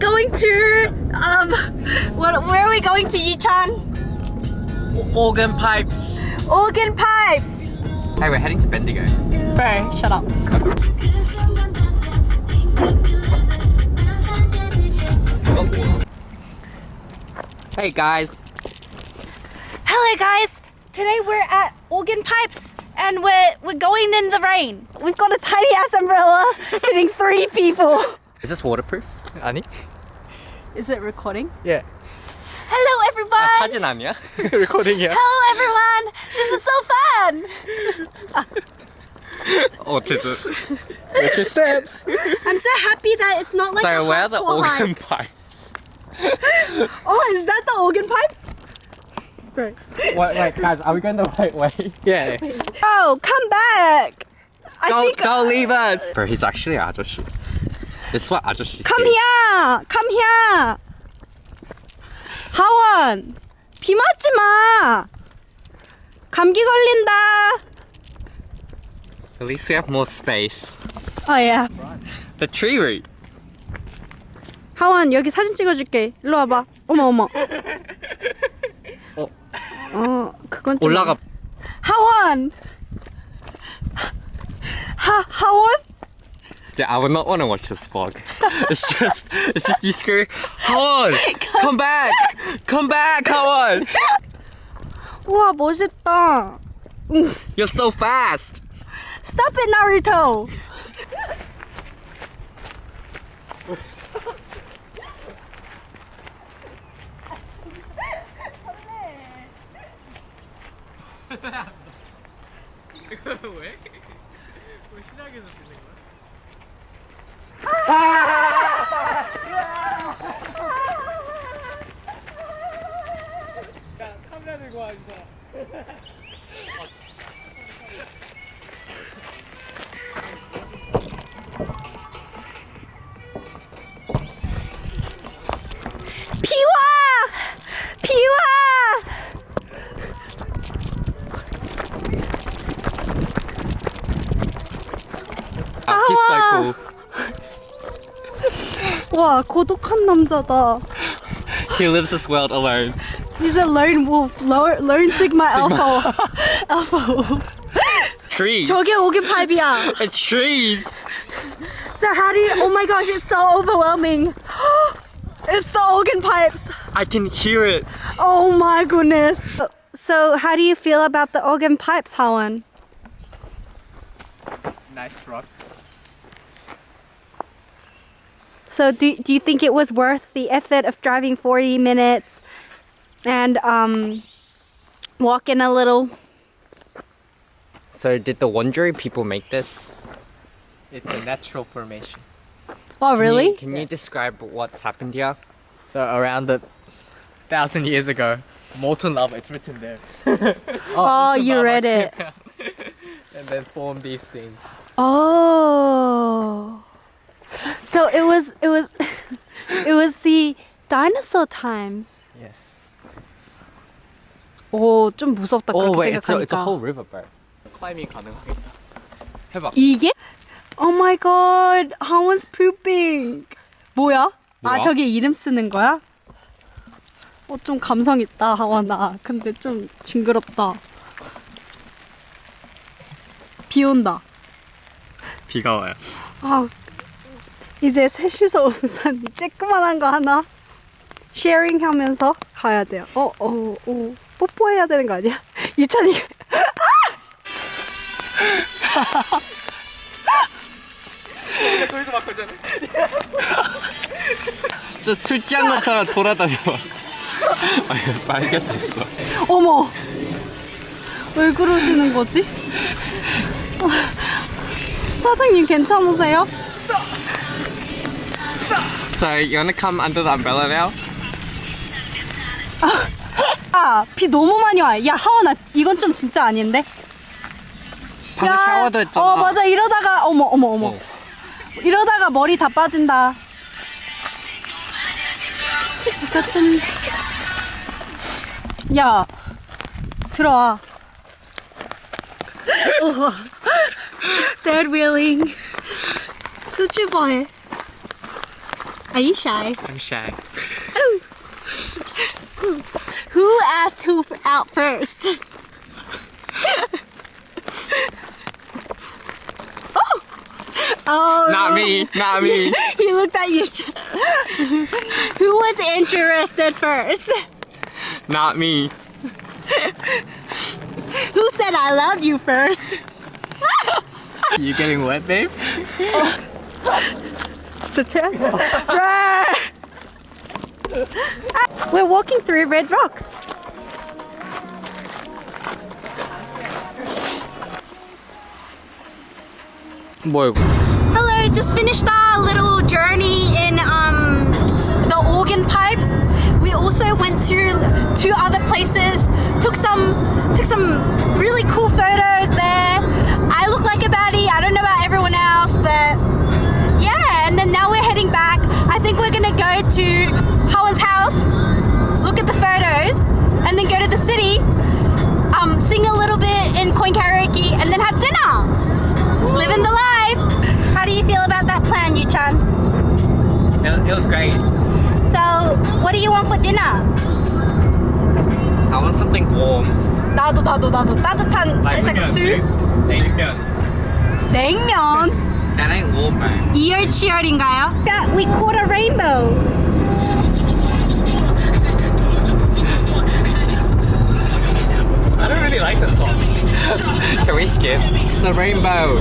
going to where are we going to, Yuchan? Organ pipes. Organ pipes. Hey, we're heading to Bendigo. Bro, shut up. Hey guys. Hello guys. Today we're at Organ Pipes and we're going in the rain. We've got a tiny ass umbrella fitting 3 people. Is this waterproof? 아니? Is it recording? Yeah. Hello everyone. 사진 아니야? recording이야. Hello everyone. This is so fun. Which is that? I'm so happy that it's not like So a where are the hardcore organ hike. pipes? Oh, is that the organ pipes? Right. Wait, guys, are we going the right way? Yeah. Oh, come back. Don't leave us. Bro, he's actually 아저씨. This is what 아저씨. Come here. Come here. 하원. 비 맞지 마. 감기 걸린다. At least we have more space. Oh yeah. The tree root. 하원, 여기 사진 찍어줄게. 일로 와봐. 어머. 그건 좀 올라가. 하원. 하원? Yeah, I would not want to watch this vlog. It's just you screaming, Hawon, come back, Hawon. 우와, 멋있다. You're so fast. Stop it, Naruto. 왜? 왜 시작에서 듣는 거야? 야, 카메라 들고 와, 인사. 비와! He's so cool. 와, 고독한 남자다. He lives this world alone. He's a lone wolf, lone sigma alpha. Alpha wolf. Trees. 저게 오긴 파이브야. It's trees. So how do you, oh my gosh, it's so overwhelming. It's the organ pipes. I can hear it. Oh my goodness. So how do you feel about the organ pipes, Hawon? Nice rocks. So do you think it was worth the effort of driving 40 minutes and walking a little? So did the Wondery people make this? It's a natural formation. Oh, really? Can you describe what's happened here? So around 1,000 years ago, molten lava, it's written there. Oh, you read it. And then formed these things. Oh. So it was the dinosaur times. Yes. 오, 좀 무섭다. Oh 그렇게 wait, 생각하니까. it's a whole river, bro. Climbing 가능하겠다. 해봐. 이게? Oh my god, Hawon's pooping. 뭐야? 뭐야? 아, 저게 이름 쓰는 거야? 좀 감성 있다, 하원아. 근데 좀 징그럽다. 비 온다. 비가 와요. 아, 이제 셋이서 우선 쬐끄만한 거 하나 쉐어링 하면서 가야 돼요. 뽀뽀해야 되는 거 아니야? 유찬이. 거기서 막 거잖아. 저 술 취한 것처럼 돌아다녀. 빨갈 수 있어. 어머, 왜 그러시는 거지? 사장님 괜찮으세요? So you wanna come under the umbrella now? 비 너무 많이 와. 야, 하원아, 이건 좀 진짜 아닌데? 방금 샤워도 했잖아. 맞아. 이러다가 어머. 이러다가 머리 다 빠진다. 야, 들어와. Third wheeling. 수줍어해. Are you shy? I'm shy. Who asked who out first? Oh, Not me, not me. He looked at you. Who was interested first? Not me. Who said I love you first? You getting wet, babe? We're walking through red rocks. 뭐야 이거? Hello, just finished our little journey in the organ pipes. We also went to two other places, took some really cool photos there. I look like a baddie. I don't know about everyone else, but yeah. And then now we're heading back. I think we're gonna go to Hawon's house, look at the photos, and then go to the city, sing a little bit in coin karaoke, and then have dinner. Living the life. How do you feel about that plan, Yuchan? It was great. So, what do you want for dinner? I want something warm. 나도 따뜻한 살짝 술. 냉면. That ain't warm, man. 이열치열인가요? Yeah, we caught a rainbow. I don't really like this song. Can we skip? It's the rainbow.